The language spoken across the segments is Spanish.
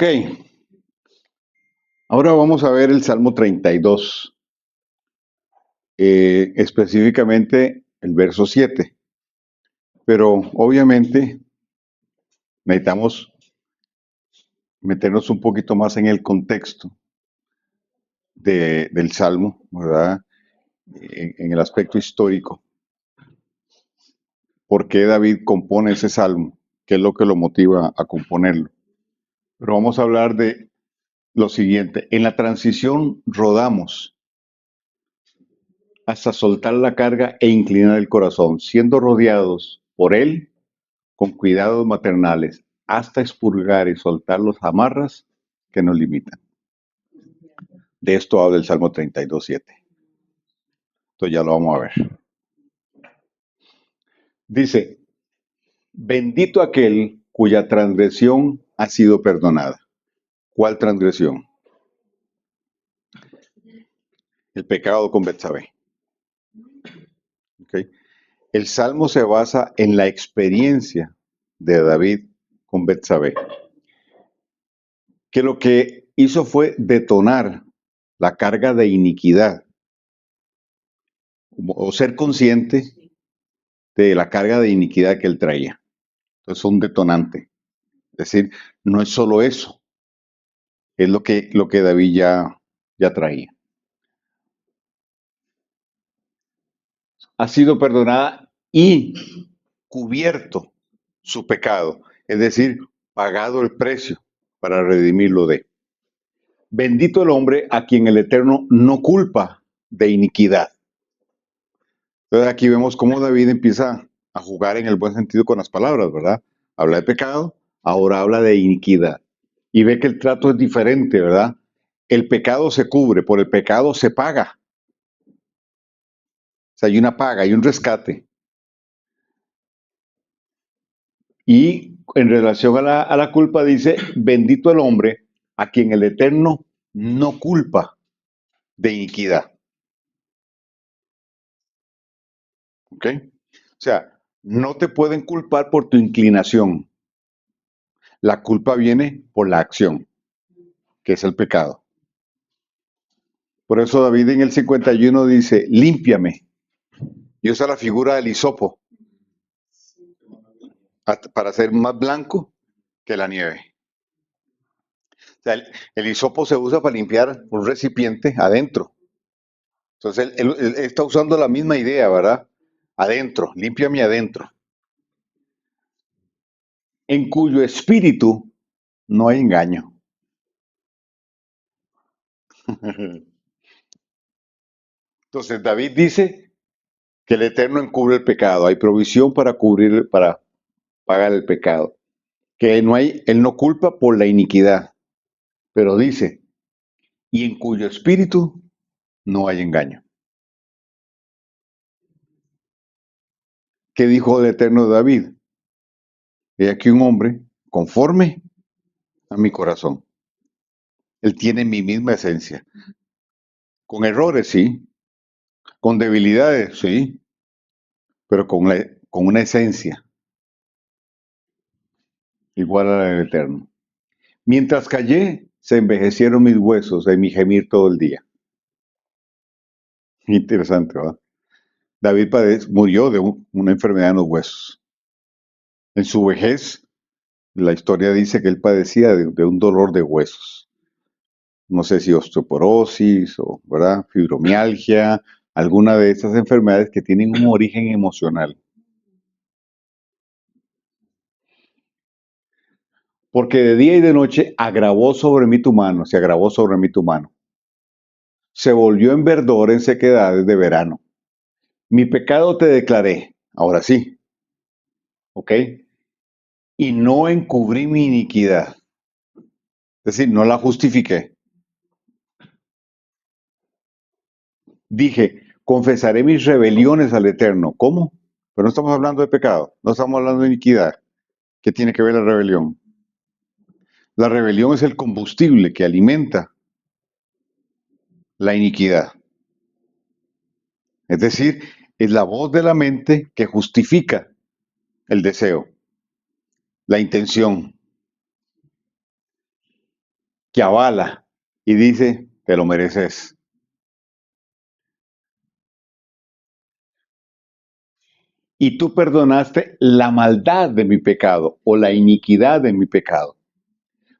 Ok, ahora vamos a ver el Salmo 32, específicamente el verso 7. Pero obviamente necesitamos meternos un poquito más en el contexto del Salmo, ¿verdad? En el aspecto histórico. ¿Por qué David compone ese Salmo? ¿Qué es lo que lo motiva a componerlo? Pero vamos a hablar de lo siguiente. En la transición rodamos hasta soltar la carga e inclinar el corazón, siendo rodeados por Él con cuidados maternales, hasta expurgar y soltar los amarras que nos limitan. De esto habla el Salmo 32:7. Entonces ya lo vamos a ver. Dice, bendito aquel cuya transgresión ha sido perdonada. ¿Cuál transgresión? El pecado con Betsabé. ¿Okay? El Salmo se basa en la experiencia de David con Betsabé, que lo que hizo fue detonar la carga de iniquidad o ser consciente de la carga de iniquidad que él traía. Entonces, un detonante. Es decir, no es solo eso, es lo que David ya traía. Ha sido perdonada y cubierto su pecado, es decir, pagado el precio para redimirlo de. Bendito el hombre a quien el Eterno no culpa de iniquidad. Entonces aquí vemos cómo David empieza a jugar en el buen sentido con las palabras, ¿verdad? Habla de pecado, ahora habla de iniquidad. Y ve que el trato es diferente, ¿verdad? El pecado se cubre, por el pecado se paga. O sea, hay una paga, hay un rescate. Y en relación a la culpa dice, bendito el hombre a quien el Eterno no culpa de iniquidad. ¿Ok? O sea, no te pueden culpar por tu inclinación. La culpa viene por la acción, que es el pecado. Por eso David en el 51 dice, límpiame. Y usa la figura del hisopo para ser más blanco que la nieve. O sea, el hisopo se usa para limpiar un recipiente adentro. Entonces él está usando la misma idea, ¿verdad? Adentro, límpiame adentro. En cuyo espíritu no hay engaño. Entonces David dice que el Eterno encubre el pecado. Hay provisión para cubrir, para pagar el pecado. Que no hay, él no culpa por la iniquidad, pero dice, y en cuyo espíritu no hay engaño. ¿Qué dijo el Eterno David? He aquí un hombre conforme a mi corazón. Él tiene mi misma esencia. Con errores, sí. Con debilidades, sí. Pero con una esencia igual a la del Eterno. Mientras callé, se envejecieron mis huesos en mi gemir todo el día. Interesante, ¿verdad? David murió de una enfermedad en los huesos. En su vejez, la historia dice que él padecía de un dolor de huesos. No sé si osteoporosis o, ¿verdad?, fibromialgia, alguna de esas enfermedades que tienen un origen emocional. Porque de día y de noche agravó sobre mí tu mano, se agravó sobre mí tu mano. Se volvió en verdor en sequedades de verano. Mi pecado te declaré, ahora sí, ¿ok? Y no encubrí mi iniquidad. Es decir, no la justifiqué. Dije, confesaré mis rebeliones al Eterno. ¿Cómo? Pero no estamos hablando de pecado, no estamos hablando de iniquidad. ¿Qué tiene que ver la rebelión? La rebelión es el combustible que alimenta la iniquidad. Es decir, es la voz de la mente que justifica el deseo, la intención. que avala y dice, te lo mereces. Y tú perdonaste la maldad de mi pecado o la iniquidad de mi pecado.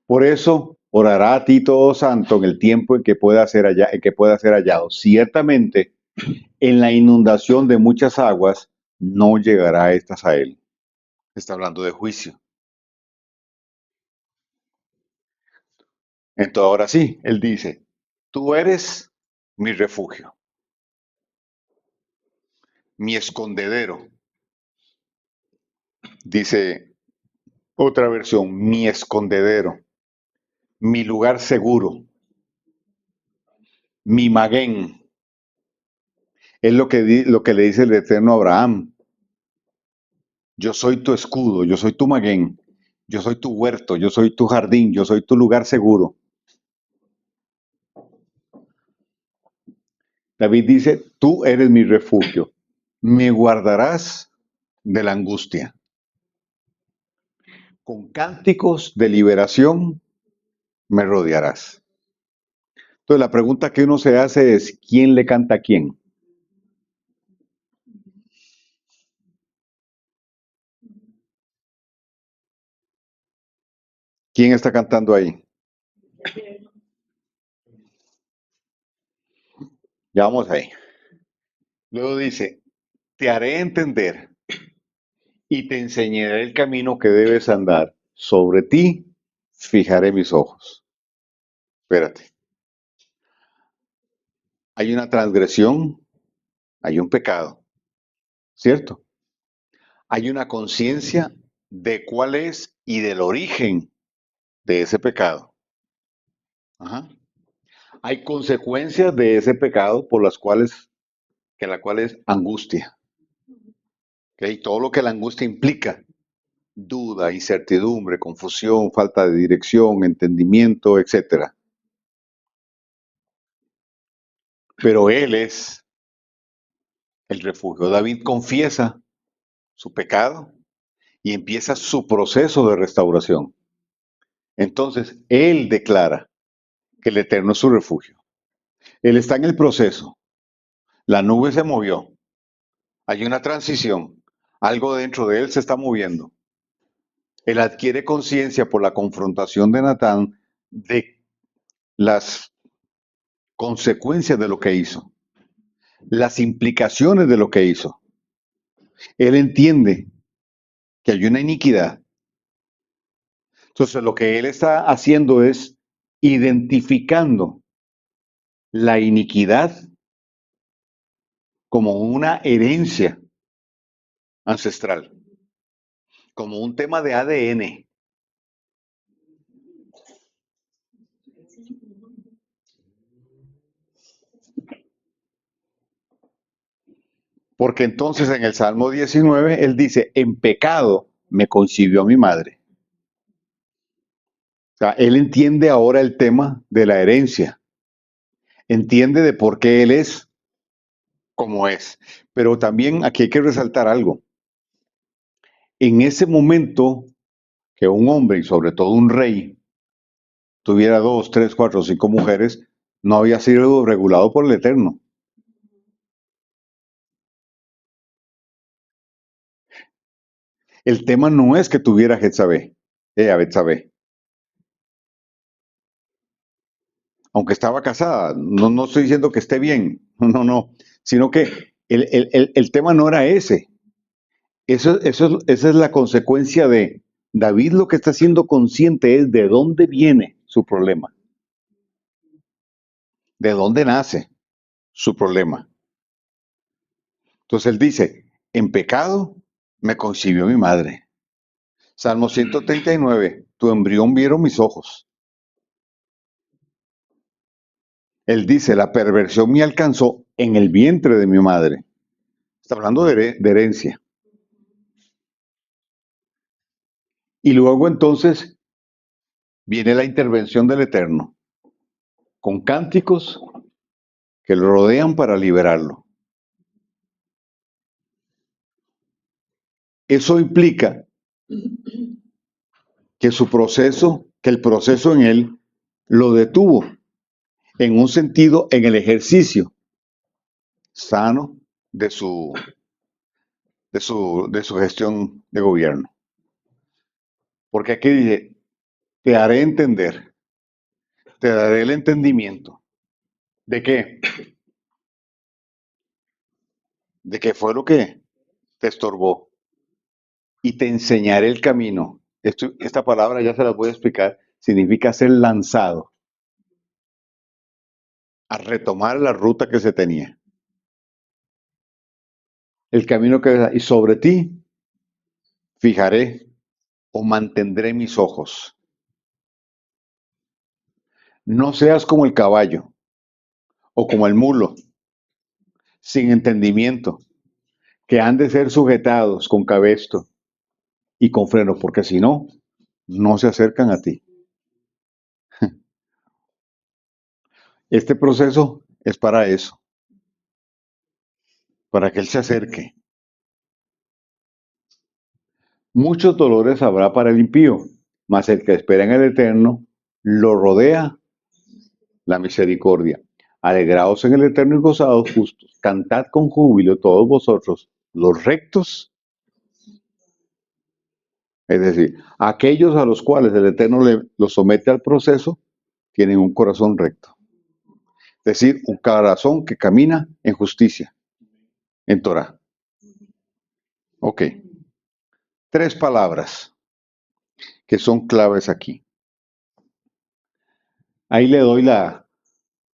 Por eso orará a ti todo santo en el tiempo en que pueda ser hallado. Ciertamente, en la inundación de muchas aguas no llegará estas a él. Está hablando de juicio. Entonces, ahora sí, él dice, tú eres mi refugio, mi escondedero. Dice otra versión, mi escondedero, mi lugar seguro, mi maguén. Es lo que le dice el Eterno a Abraham. Yo soy tu escudo, yo soy tu maguén, yo soy tu huerto, yo soy tu jardín, yo soy tu lugar seguro. David dice, tú eres mi refugio, me guardarás de la angustia. Con cánticos de liberación me rodearás. Entonces la pregunta que uno se hace es, ¿quién le canta a quién? ¿Quién está cantando ahí? Ya vamos ahí. Luego dice, te haré entender y te enseñaré el camino que debes andar. Sobre ti fijaré mis ojos. Espérate. Hay una transgresión, hay un pecado, ¿cierto? Hay una conciencia de cuál es y del origen de ese pecado. Ajá. Hay consecuencias de ese pecado por las cuales, que la cual es angustia. ¿Okay? Todo lo que la angustia implica, duda, incertidumbre, confusión, falta de dirección, entendimiento, etcétera. Pero él es el refugio. David confiesa su pecado y empieza su proceso de restauración. Entonces, él declara que el Eterno es su refugio. Él está en el proceso. La nube se movió. Hay una transición. Algo dentro de él se está moviendo. Él adquiere conciencia por la confrontación de Natán de las consecuencias de lo que hizo, las implicaciones de lo que hizo. Él entiende que hay una iniquidad. Entonces, lo que él está haciendo es identificando la iniquidad como una herencia ancestral, como un tema de ADN. Porque entonces en el Salmo 19 él dice, en pecado me concibió mi madre. O sea, él entiende ahora el tema de la herencia, entiende de por qué él es como es. Pero también aquí hay que resaltar algo. En ese momento que un hombre y sobre todo un rey tuviera 2, 3, 4, 5 mujeres, no había sido regulado por el Eterno. El tema no es que tuviera a Betsabé, aunque estaba casada. No, no estoy diciendo que esté bien, no, no, sino que el tema no era ese. Esa es la consecuencia de David. Lo que está siendo consciente es de dónde viene su problema, de dónde nace su problema. Entonces él dice, en pecado me concibió mi madre. Salmo 139, tu embrión vieron mis ojos. Él dice, la perversión me alcanzó en el vientre de mi madre. Está hablando de herencia. Y luego entonces viene la intervención del Eterno, con cánticos que lo rodean para liberarlo. Eso implica que su proceso, que el proceso en él lo detuvo en un sentido en el ejercicio sano de su gestión de gobierno. Porque aquí dice, te haré entender, te daré el entendimiento. ¿De qué? De qué fue lo que te estorbó. Y te enseñaré el camino. Esta palabra ya se la voy a explicar. Significa ser lanzado a retomar la ruta que se tenía. El camino que... Y sobre ti fijaré o mantendré mis ojos. No seas como el caballo o como el mulo, sin entendimiento, que han de ser sujetados con cabestro y con freno, porque si no, no se acercan a ti. Este proceso es para eso, para que Él se acerque. Muchos dolores habrá para el impío, mas el que espera en el Eterno lo rodea la misericordia. Alegraos en el Eterno y gozaos justos. Cantad con júbilo todos vosotros, los rectos, es decir, aquellos a los cuales el Eterno los somete al proceso, tienen un corazón recto. Es decir, un corazón que camina en justicia, en Torah. Ok. 3 palabras que son claves aquí. Ahí le doy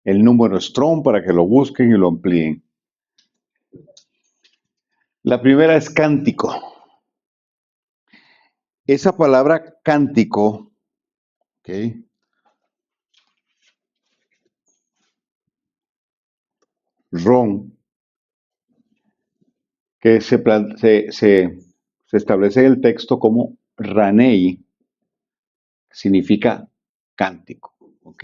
el número Strong para que lo busquen y lo amplíen. La primera es cántico. Esa palabra cántico, ¿ok? Ron, que se establece en el texto como Ranei, significa cántico, ¿ok?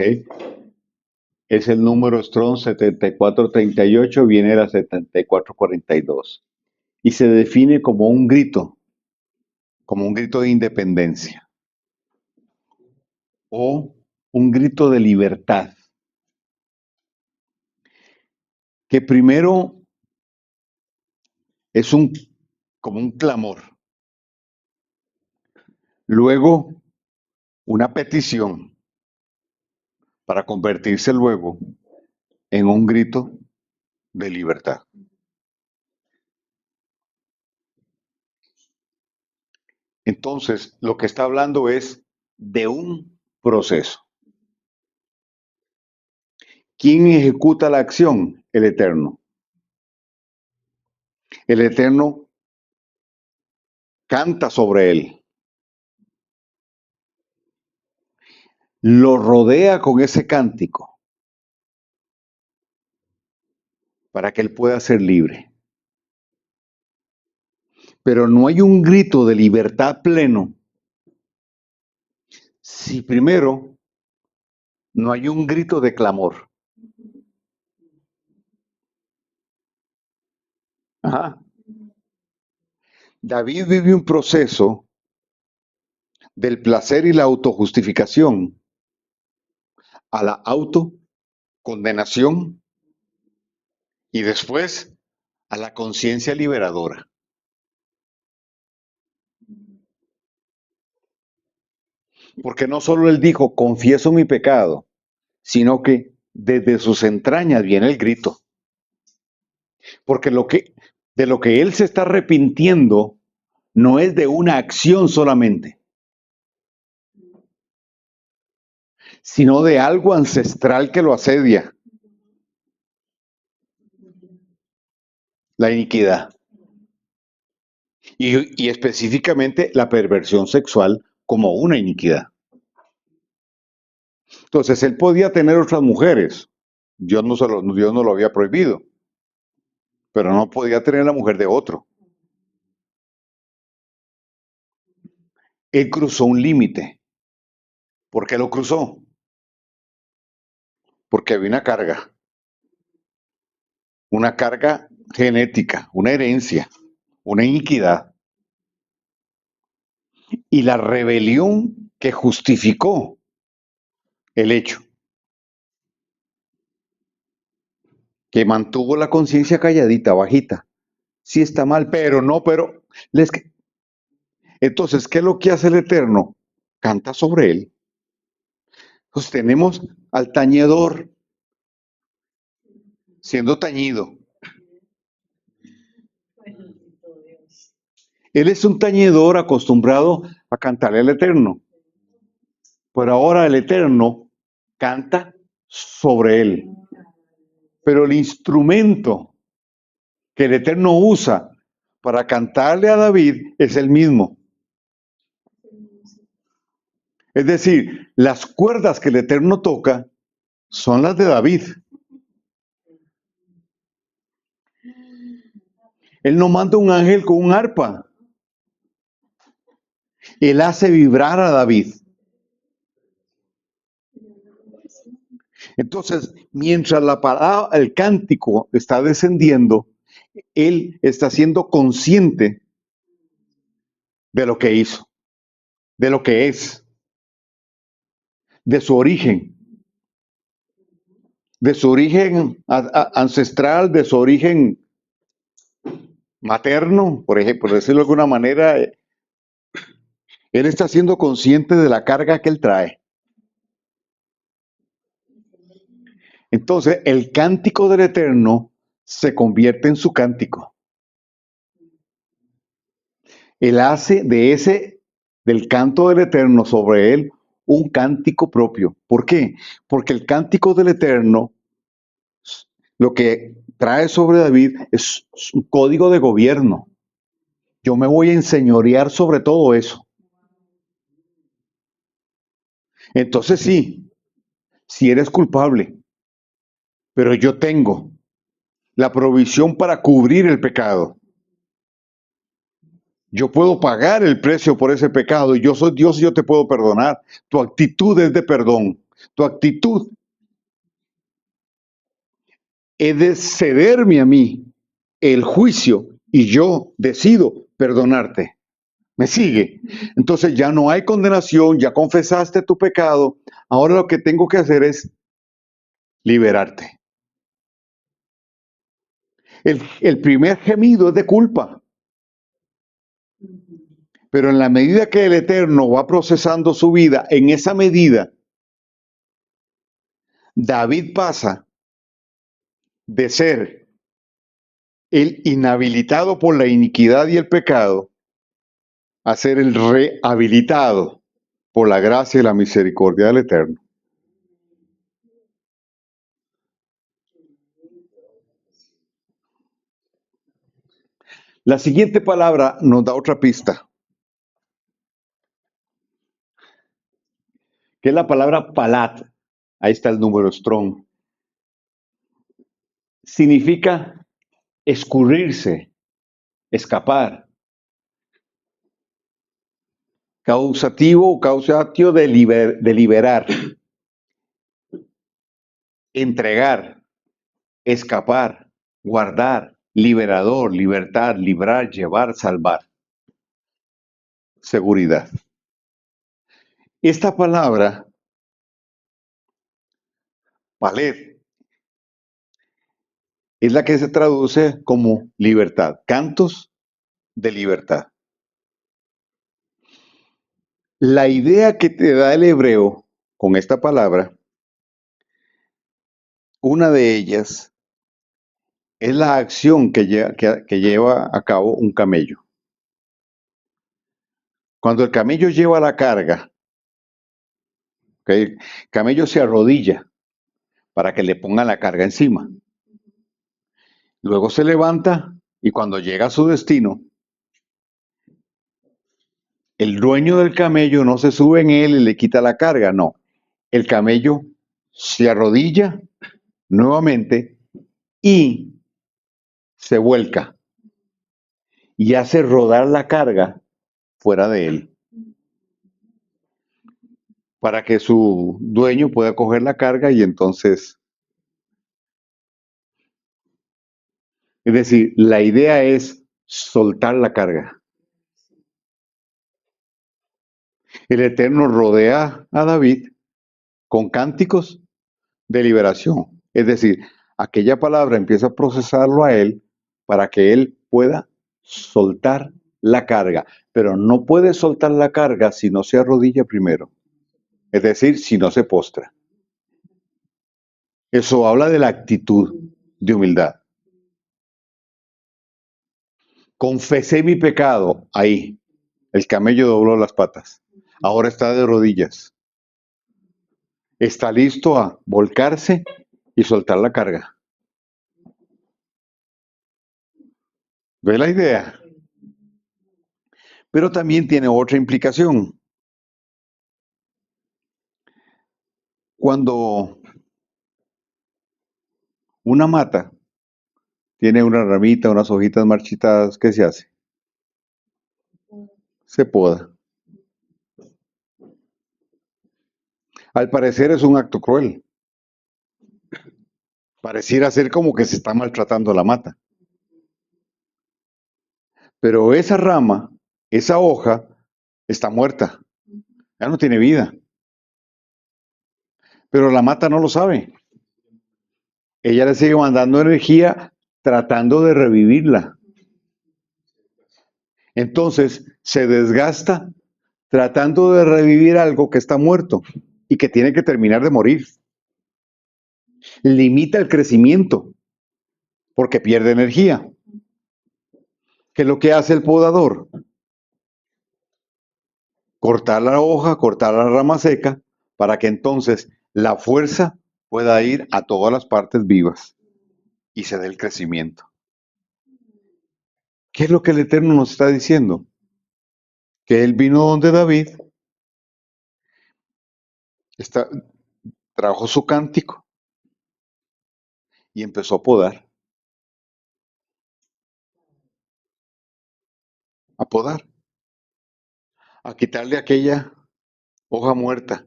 Es el número Strong 7438, viene de la 7442, y se define como un grito de independencia o un grito de libertad, que primero es como un clamor, luego una petición para convertirse luego en un grito de libertad. Entonces, lo que está hablando es de un proceso. ¿Quién ejecuta la acción? El Eterno. El Eterno canta sobre él, lo rodea con ese cántico para que él pueda ser libre. Pero no hay un grito de libertad pleno si primero no hay un grito de clamor. Ajá. David vive un proceso del placer y la autojustificación a la autocondenación y después a la conciencia liberadora. Porque no solo él dijo, confieso mi pecado, sino que desde sus entrañas viene el grito. Porque de lo que él se está arrepintiendo no es de una acción solamente, sino de algo ancestral que lo asedia, la iniquidad. Y específicamente la perversión sexual como una iniquidad. Entonces, él podía tener otras mujeres. Dios no lo había prohibido. Pero no podía tener la mujer de otro. Él cruzó un límite. ¿Por qué lo cruzó? Porque había una carga genética, una herencia, una iniquidad. Y la rebelión que justificó el hecho, que mantuvo la conciencia calladita, bajita. Sí está mal, pero no, pero... Les... Entonces, ¿qué es lo que hace el Eterno? Canta sobre él. Entonces tenemos al tañedor siendo tañido. Él es un tañedor acostumbrado a cantarle al Eterno. Pero ahora el Eterno canta sobre él. Pero el instrumento que el Eterno usa para cantarle a David es el mismo. Es decir, las cuerdas que el Eterno toca son las de David. Él no manda un ángel con un arpa. Él hace vibrar a David. Entonces, mientras la palabra, el cántico está descendiendo, él está siendo consciente de lo que hizo, de lo que es, de su origen, ancestral, de su origen materno, por ejemplo, por decirlo de alguna manera. Él está siendo consciente de la carga que él trae. Entonces, el cántico del Eterno se convierte en su cántico. Él hace del canto del Eterno sobre él, un cántico propio. ¿Por qué? Porque el cántico del Eterno, lo que trae sobre David es un código de gobierno. Yo me voy a enseñorear sobre todo eso. Entonces sí, si eres culpable, pero yo tengo la provisión para cubrir el pecado. Yo puedo pagar el precio por ese pecado y yo soy Dios y yo te puedo perdonar. Tu actitud es de perdón. Tu actitud es de cederme a mí el juicio y yo decido perdonarte. ¿Me sigue? Entonces ya no hay condenación, ya confesaste tu pecado. Ahora lo que tengo que hacer es liberarte. El primer gemido es de culpa. Pero en la medida que el Eterno va procesando su vida, en esa medida, David pasa de ser el inhabilitado por la iniquidad y el pecado a ser el rehabilitado por la gracia y la misericordia del Eterno. La siguiente palabra nos da otra pista, que es la palabra palat. Ahí está el número strong. Significa escurrirse, escapar. Causativo o causatio de liberar, entregar, escapar, guardar, liberador, libertad, librar, llevar, salvar. Seguridad. Esta palabra, palet, es la que se traduce como libertad, cantos de libertad. La idea que te da el hebreo con esta palabra, una de ellas es la acción que lleva a cabo un camello. Cuando el camello lleva la carga, ¿okay? El camello se arrodilla para que le pongan la carga encima. Luego se levanta y cuando llega a su destino, el dueño del camello no se sube en él y le quita la carga, no. El camello se arrodilla nuevamente y se vuelca y hace rodar la carga fuera de él para que su dueño pueda coger la carga y entonces, es decir, la idea es soltar la carga. El Eterno rodea a David con cánticos de liberación. Es decir, aquella palabra empieza a procesarlo a él para que él pueda soltar la carga, pero no puede soltar la carga si no se arrodilla primero, es decir, si no se postra. Eso habla de la actitud de humildad. Confesé mi pecado, ahí, el camello dobló las patas, ahora está de rodillas, está listo a volcarse y soltar la carga. ¿Ve la idea? Pero también tiene otra implicación. Cuando una mata tiene una ramita, unas hojitas marchitadas, ¿qué se hace? Se poda. Al parecer es un acto cruel. Pareciera ser como que se está maltratando la mata. Pero esa rama, esa hoja, está muerta. Ya no tiene vida. Pero la mata no lo sabe. Ella le sigue mandando energía tratando de revivirla. Entonces se desgasta tratando de revivir algo que está muerto y que tiene que terminar de morir. Limita el crecimiento porque pierde energía. ¿Qué es lo que hace el podador? Cortar la hoja, cortar la rama seca para que entonces la fuerza pueda ir a todas las partes vivas y se dé el crecimiento. ¿Qué es lo que el Eterno nos está diciendo? Que Él vino donde David, trajo su cántico y empezó a podar, a quitarle aquella hoja muerta.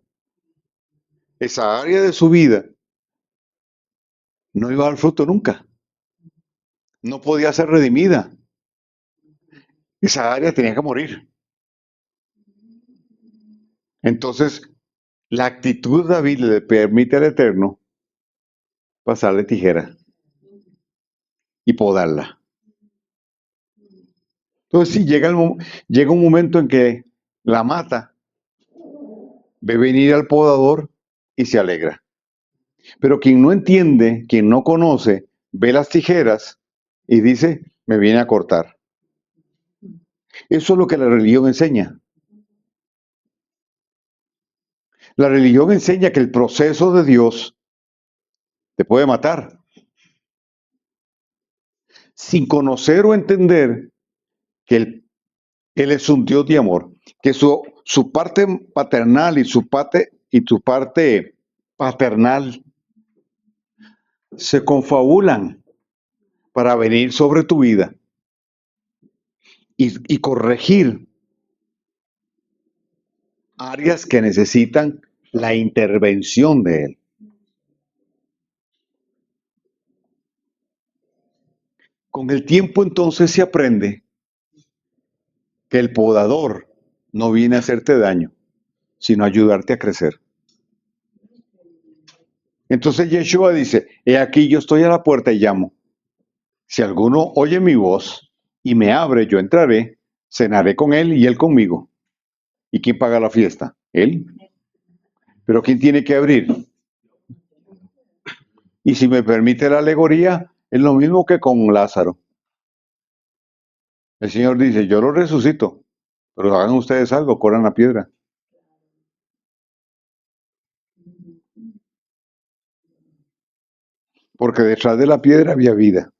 Esa área de su vida no iba a dar fruto nunca. No podía ser redimida. Esa área tenía que morir. Entonces, la actitud de David le permite al Eterno pasarle tijera y podarla. Entonces, sí, llega un momento en que la mata, ve venir al podador y se alegra. Pero quien no entiende, quien no conoce, ve las tijeras y dice, me viene a cortar. Eso es lo que la religión enseña. La religión enseña que el proceso de Dios te puede matar. Sin conocer o entender que Él es un Dios de amor, que su parte paternal y tu parte paternal se confabulan para venir sobre tu vida y corregir áreas que necesitan la intervención de Él. Con el tiempo entonces se aprende que el podador no viene a hacerte daño, sino a ayudarte a crecer. Entonces Yeshua dice, he aquí yo estoy a la puerta y llamo. Si alguno oye mi voz y me abre, yo entraré, cenaré con él y él conmigo. ¿Y quién paga la fiesta? Él. Pero ¿quién tiene que abrir? Y si me permite la alegoría, es lo mismo que con Lázaro. El Señor dice, yo lo resucito, pero hagan ustedes algo, corran la piedra. Porque detrás de la piedra había vida.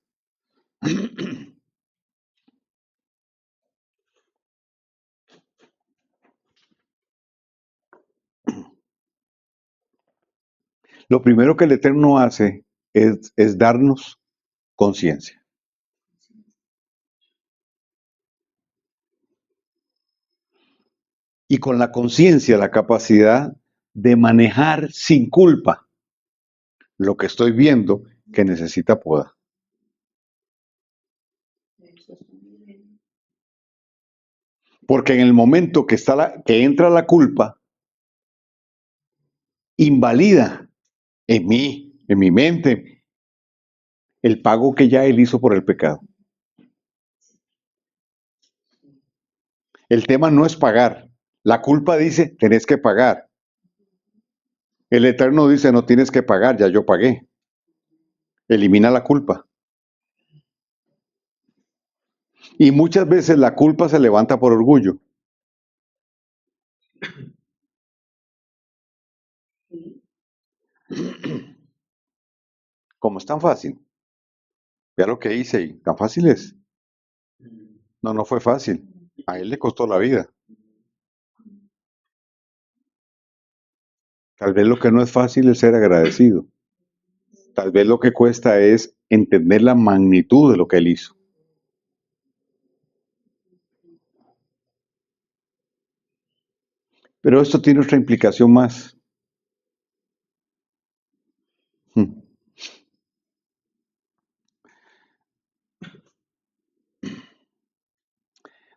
Lo primero que el Eterno hace es darnos conciencia. Y con la conciencia, la capacidad de manejar sin culpa lo que estoy viendo que necesita poda. Porque en el momento que entra la culpa, invalida en mi mente, el pago que ya Él hizo por el pecado. El tema no es pagar. La culpa dice, tenés que pagar. El Eterno dice, no tienes que pagar, ya yo pagué. Elimina la culpa. Y muchas veces la culpa se levanta por orgullo. Como es tan fácil. Vea lo que hice y tan fácil es. No, no fue fácil. A él le costó la vida. Tal vez lo que no es fácil es ser agradecido. Tal vez lo que cuesta es entender la magnitud de lo que él hizo. Pero esto tiene otra implicación más.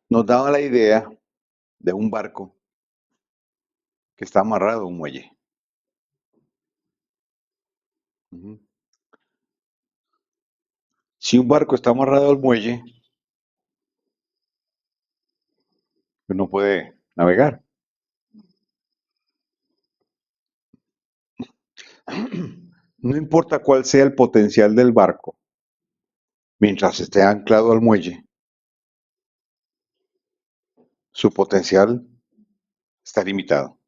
Nos daba la idea de un barco que está amarrado a un muelle. Si un barco está amarrado al muelle, pues no puede navegar. No importa cuál sea el potencial del barco, mientras esté anclado al muelle, su potencial está limitado.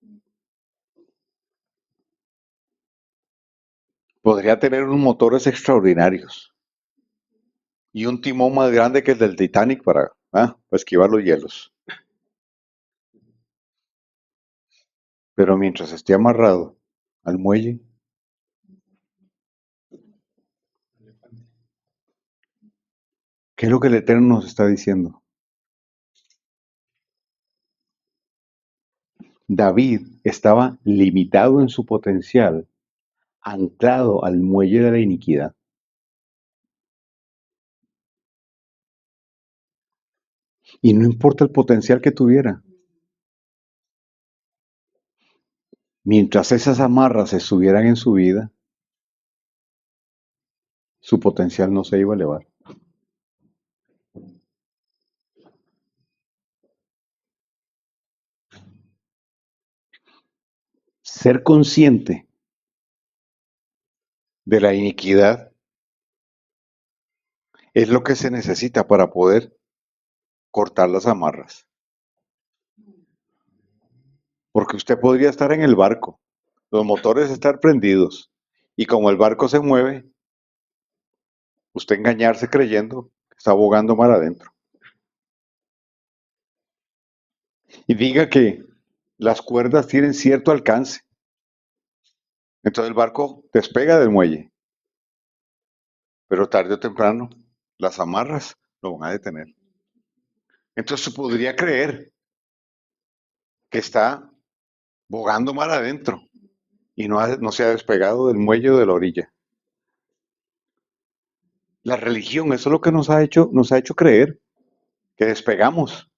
Podría tener unos motores extraordinarios y un timón más grande que el del Titanic para esquivar los hielos. Pero mientras esté amarrado al muelle, ¿qué es lo que el Eterno nos está diciendo? David estaba limitado en su potencial, anclado al muelle de la iniquidad. Y no importa el potencial que tuviera. Mientras esas amarras estuvieran en su vida, su potencial no se iba a elevar. Ser consciente de la iniquidad es lo que se necesita para poder cortar las amarras. Porque usted podría estar en el barco, los motores estar prendidos, y como el barco se mueve, usted engañarse creyendo que está abogando mar adentro. Y diga que las cuerdas tienen cierto alcance. Entonces el barco despega del muelle. Pero tarde o temprano, las amarras lo van a detener. Entonces podría creer que está bogando mar adentro y no se ha despegado del muelle o de la orilla. La religión, eso es lo que nos ha hecho creer que despegamos.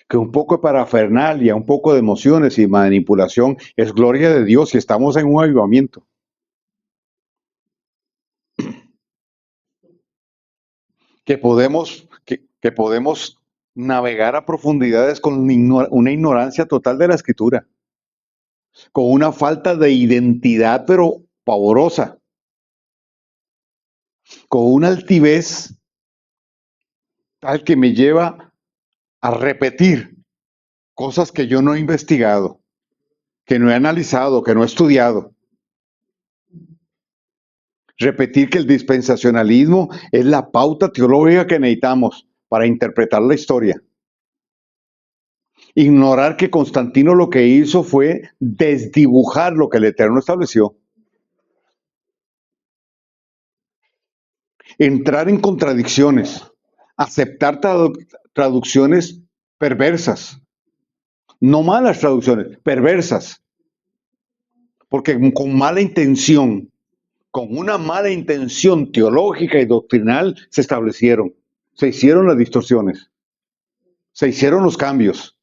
Que un poco de parafernalia, un poco de emociones y manipulación es gloria de Dios y estamos en un avivamiento. Que podemos navegar a profundidades con una ignorancia total de la escritura, con una falta de identidad pero pavorosa, con una altivez tal que me lleva a repetir cosas que yo no he investigado, que no he analizado, que no he estudiado. Repetir que el dispensacionalismo es la pauta teológica que necesitamos para interpretar la historia. Ignorar que Constantino lo que hizo fue desdibujar lo que el Eterno estableció. Entrar en contradicciones. Aceptar traducciones perversas. No malas traducciones, perversas. Porque con mala intención, con una mala intención teológica y doctrinal, se establecieron. Se hicieron las distorsiones. Se hicieron los cambios.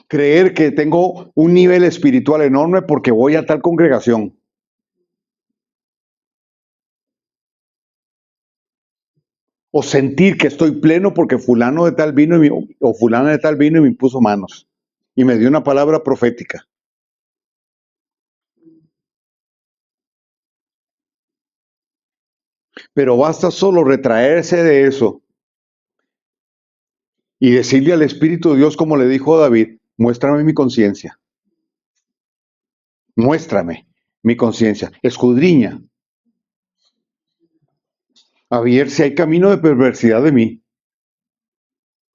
creer que tengo un nivel espiritual enorme porque voy a tal congregación. O sentir que estoy pleno porque fulano de tal vino o fulana de tal vino y me impuso manos y me dio una palabra profética. Pero basta solo retraerse de eso y decirle al Espíritu de Dios, como le dijo a David, muéstrame mi conciencia, muéstrame mi conciencia, escudriña, a ver si hay camino de perversidad de mí.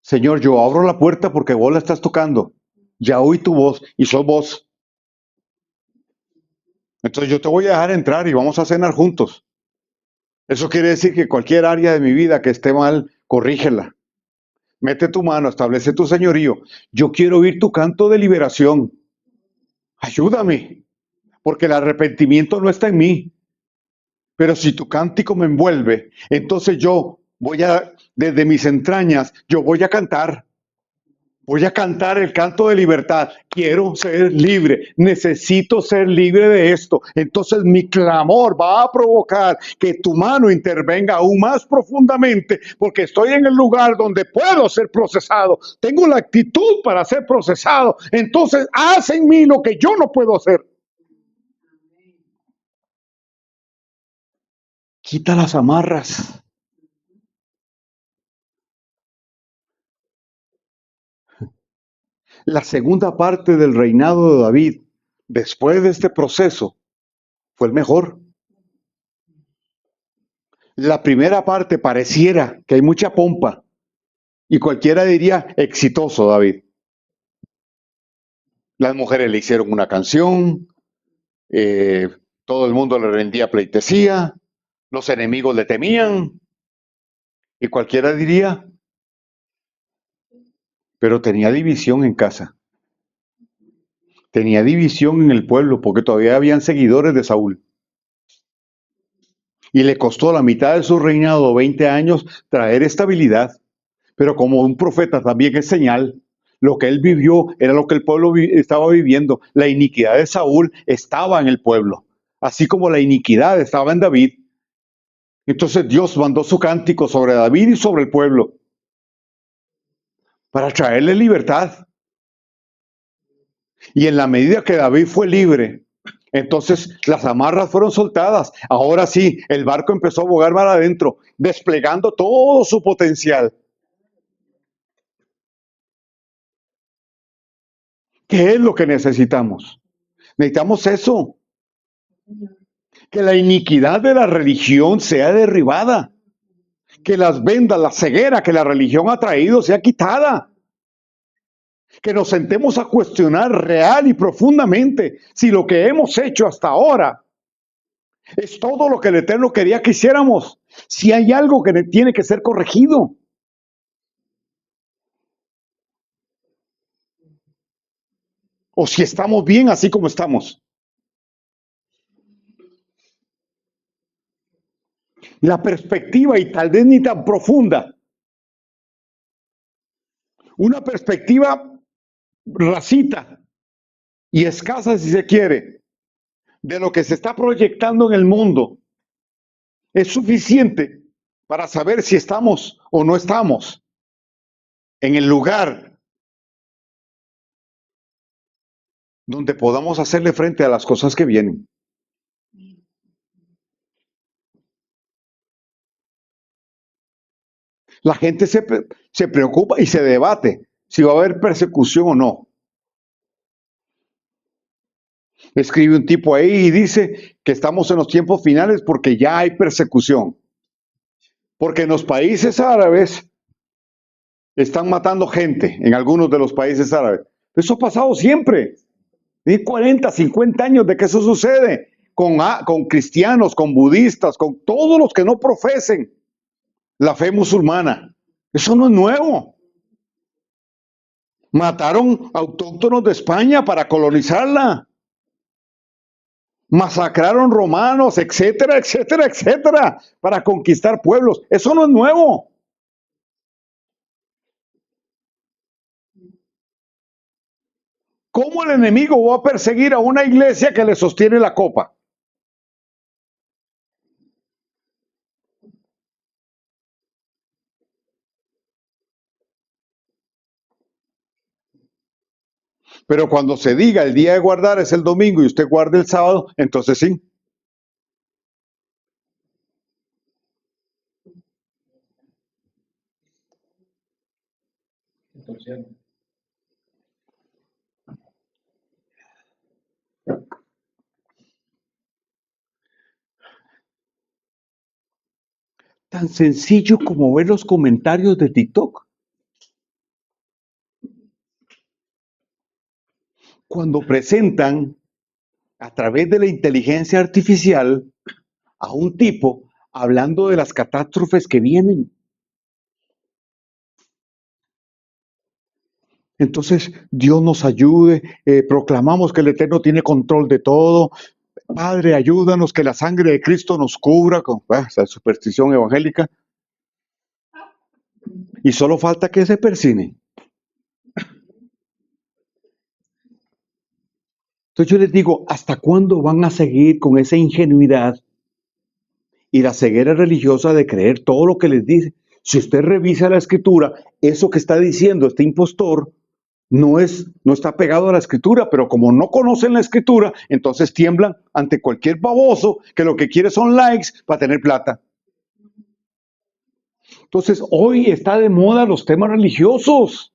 Señor, yo abro la puerta porque vos la estás tocando. Ya oí tu voz y sos vos. Entonces yo te voy a dejar entrar y vamos a cenar juntos. Eso quiere decir que cualquier área de mi vida que esté mal, corrígela. Mete tu mano, establece tu señorío. Yo quiero oír tu canto de liberación. Ayúdame, porque el arrepentimiento no está en mí. Pero si tu cántico me envuelve, entonces yo voy a, desde mis entrañas, yo voy a cantar. Voy a cantar el canto de libertad. Quiero ser libre. Necesito ser libre de esto. Entonces mi clamor va a provocar que tu mano intervenga aún más profundamente porque estoy en el lugar donde puedo ser procesado. Tengo la actitud para ser procesado. Entonces haz en mí lo que yo no puedo hacer. Quita las amarras. La segunda parte del reinado de David, después de este proceso, fue el mejor. La primera parte pareciera que hay mucha pompa y cualquiera diría exitoso, David. Las mujeres le hicieron una canción, eh, todo el mundo le rendía pleitesía, los enemigos le temían y cualquiera diría, pero tenía división en casa, tenía división en el pueblo porque todavía habían seguidores de Saúl. Y le costó la mitad de su reinado, 20 años, traer estabilidad. Pero como un profeta también es señal, lo que él vivió era lo que el pueblo estaba viviendo. La iniquidad de Saúl estaba en el pueblo, así como la iniquidad estaba en David. Entonces Dios mandó su cántico sobre David y sobre el pueblo para traerle libertad. Y en la medida que David fue libre, entonces las amarras fueron soltadas. Ahora sí, el barco empezó a bogar mar adentro, desplegando todo su potencial. ¿Qué es lo que necesitamos? Necesitamos eso. Que la iniquidad de la religión sea derribada. Que las vendas, la ceguera que la religión ha traído sea quitada. Que nos sentemos a cuestionar real y profundamente si lo que hemos hecho hasta ahora es todo lo que el Eterno quería que hiciéramos. Si hay algo que tiene que ser corregido. O si estamos bien así como estamos. La perspectiva, y tal vez ni tan profunda, una perspectiva racita y escasa si se quiere, de lo que se está proyectando en el mundo, es suficiente para saber si estamos o no estamos en el lugar donde podamos hacerle frente a las cosas que vienen. La gente se preocupa y se debate si va a haber persecución o no. Escribe un tipo ahí y dice que estamos en los tiempos finales porque ya hay persecución. Porque en los países árabes están matando gente, en algunos de los países árabes. Eso ha pasado siempre. Hay 40, 50 años de que eso sucede con cristianos, con budistas, con todos los que no profesen la fe musulmana. Eso no es nuevo. Mataron autóctonos de España para colonizarla. Masacraron romanos, etcétera, etcétera, etcétera, para conquistar pueblos. Eso no es nuevo. ¿Cómo el enemigo va a perseguir a una iglesia que le sostiene la copa? Pero cuando se diga el día de guardar es el domingo y usted guarda el sábado, entonces sí. Tan sencillo como ver los comentarios de TikTok. Cuando presentan a través de la inteligencia artificial a un tipo hablando de las catástrofes que vienen. Entonces, Dios nos ayude, proclamamos que el Eterno tiene control de todo. Padre, ayúdanos, que la sangre de Cristo nos cubra con esa superstición evangélica. Y solo falta que se persinen. Entonces yo les digo, ¿hasta cuándo van a seguir con esa ingenuidad y la ceguera religiosa de creer todo lo que les dice? Si usted revisa la escritura, eso que está diciendo este impostor no está pegado a la escritura, pero como no conocen la escritura, entonces tiemblan ante cualquier baboso que lo que quiere son likes para tener plata. Entonces, hoy está de moda los temas religiosos,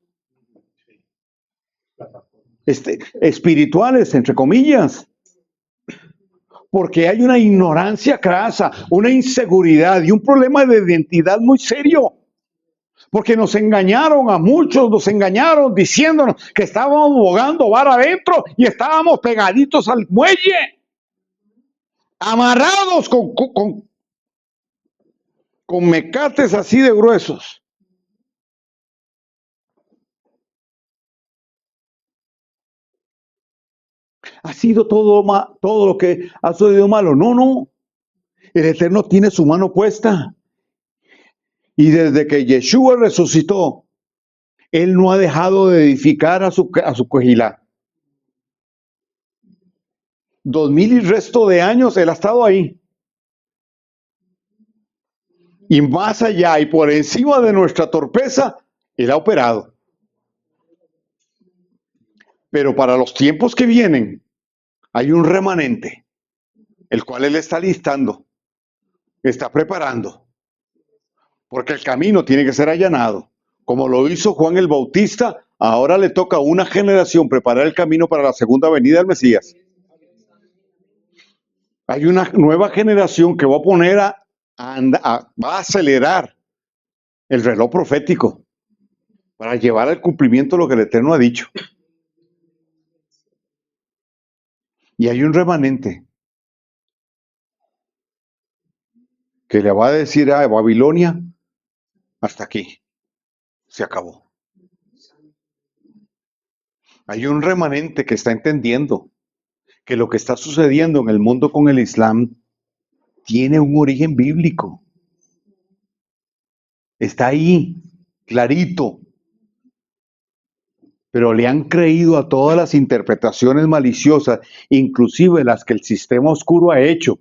espirituales, entre comillas, porque hay una ignorancia crasa, una inseguridad y un problema de identidad muy serio. Porque nos engañaron a muchos, nos engañaron diciéndonos que estábamos bogando bar adentro y estábamos pegaditos al muelle, amarrados con mecates así de gruesos. ¿Ha sido todo lo que ha sucedido malo? No, no. El Eterno tiene su mano puesta. Y desde que Yeshua resucitó, Él no ha dejado de edificar a su Kehilá. 2000 y resto de años Él ha estado ahí. Y más allá y por encima de nuestra torpeza, Él ha operado. Pero para los tiempos que vienen, hay un remanente, el cual Él está listando, está preparando, porque el camino tiene que ser allanado. Como lo hizo Juan el Bautista, ahora le toca a una generación preparar el camino para la segunda venida del Mesías. Hay una nueva generación que va a poner va a acelerar el reloj profético para llevar al cumplimiento lo que el Eterno ha dicho. Y hay un remanente que le va a decir a Babilonia, hasta aquí, se acabó. Hay un remanente que está entendiendo que lo que está sucediendo en el mundo con el Islam tiene un origen bíblico. Está ahí, clarito. Pero le han creído a todas las interpretaciones maliciosas, inclusive las que el sistema oscuro ha hecho.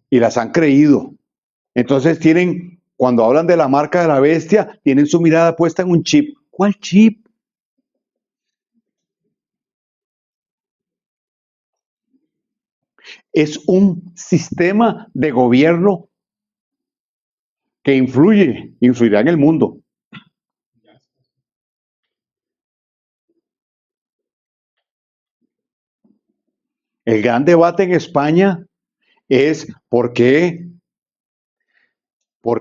Y las han creído. Entonces tienen, cuando hablan de la marca de la bestia, tienen su mirada puesta en un chip. ¿Cuál chip? Es un sistema de gobierno que influirá en el mundo. El gran debate en España es por qué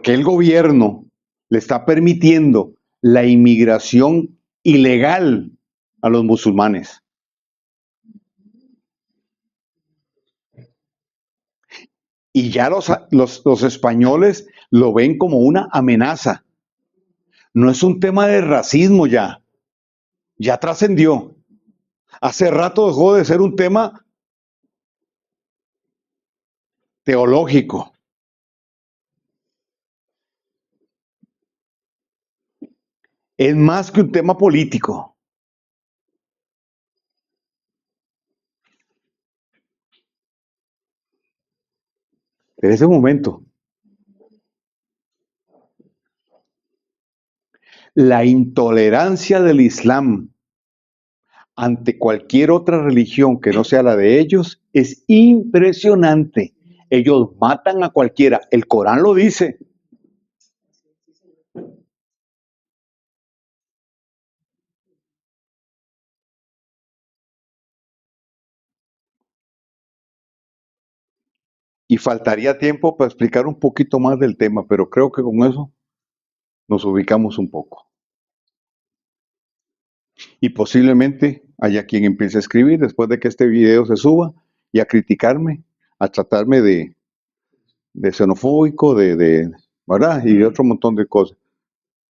el gobierno le está permitiendo la inmigración ilegal a los musulmanes. Y ya los españoles lo ven como una amenaza. No es un tema de racismo ya trascendió. Hace rato dejó de ser un tema teológico. Es más que un tema político. En ese momento, la intolerancia del Islam ante cualquier otra religión que no sea la de ellos es impresionante. Ellos matan a cualquiera. El Corán lo dice. Y faltaría tiempo para explicar un poquito más del tema, pero creo que con eso nos ubicamos un poco. Y posiblemente haya quien empiece a escribir después de que este video se suba y a criticarme, a tratarme de xenofóbico, ¿verdad? Y de otro montón de cosas.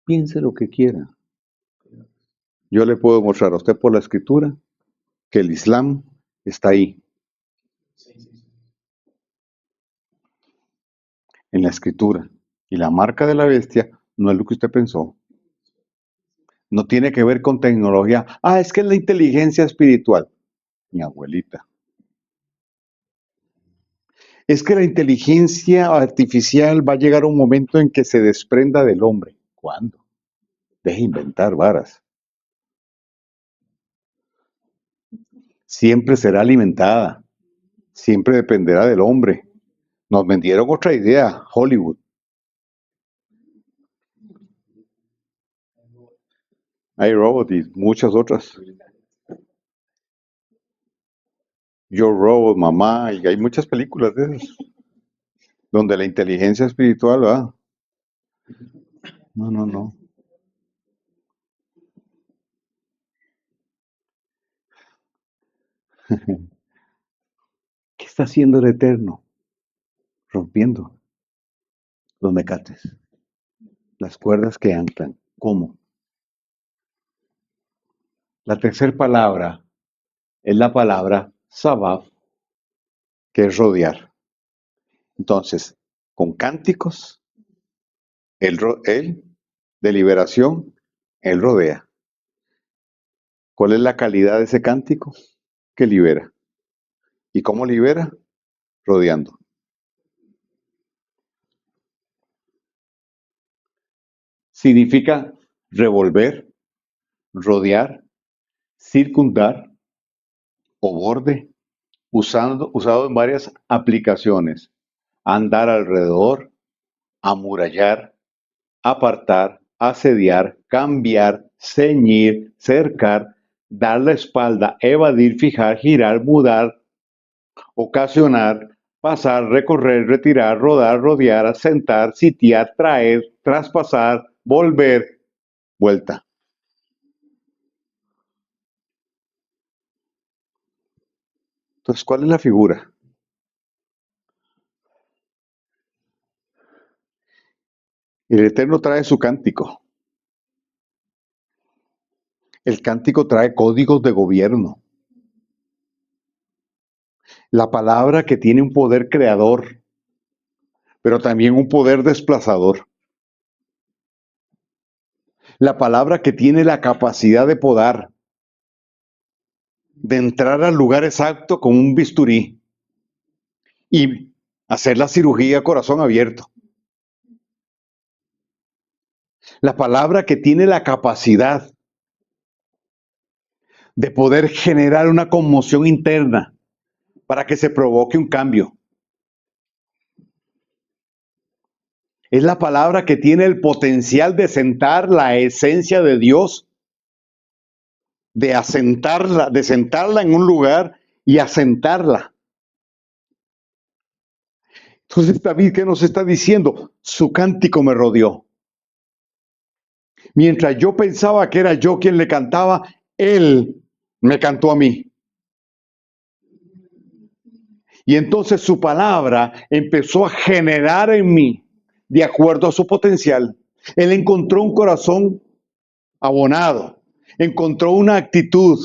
Piense lo que quiera. Yo le puedo mostrar a usted por la escritura que el Islam está ahí, en la escritura. Y la marca de la bestia no es lo que usted pensó. No tiene que ver con tecnología. Ah, es que es la inteligencia espiritual. Mi abuelita. Es que la inteligencia artificial va a llegar a un momento en que se desprenda del hombre. ¿Cuándo? Deje inventar varas. Siempre será alimentada. Siempre dependerá del hombre. Nos vendieron otra idea, Hollywood. Hay Robot y muchas otras. Yo Robot, Mamá, y hay muchas películas de esas. Donde la inteligencia espiritual va. No, no, no. ¿Qué está haciendo el Eterno? Rompiendo los mecates, las cuerdas que anclan. ¿Cómo? La tercera palabra es la palabra sabaf, que es rodear. Entonces, con cánticos, él de liberación, él rodea. ¿Cuál es la calidad de ese cántico? Que libera. ¿Y cómo libera? Rodeando. Significa revolver, rodear, circundar o borde, usado en varias aplicaciones. Andar alrededor, amurallar, apartar, asediar, cambiar, ceñir, cercar, dar la espalda, evadir, fijar, girar, mudar, ocasionar, pasar, recorrer, retirar, rodar, rodear, sentar, sitiar, traer, traspasar, volver, vuelta. Entonces, ¿cuál es la figura? El Eterno trae su cántico. El cántico trae códigos de gobierno. La palabra que tiene un poder creador, pero también un poder desplazador. La palabra que tiene la capacidad de entrar al lugar exacto con un bisturí y hacer la cirugía a corazón abierto. La palabra que tiene la capacidad de poder generar una conmoción interna para que se provoque un cambio. Es la palabra que tiene el potencial de sentar la esencia de Dios, de asentarla, de sentarla en un lugar y asentarla. Entonces David, ¿qué nos está diciendo? Su cántico me rodeó. Mientras yo pensaba que era yo quien le cantaba, él me cantó a mí. Y entonces su palabra empezó a generar en mí, de acuerdo a su potencial. Él encontró un corazón abonado, encontró una actitud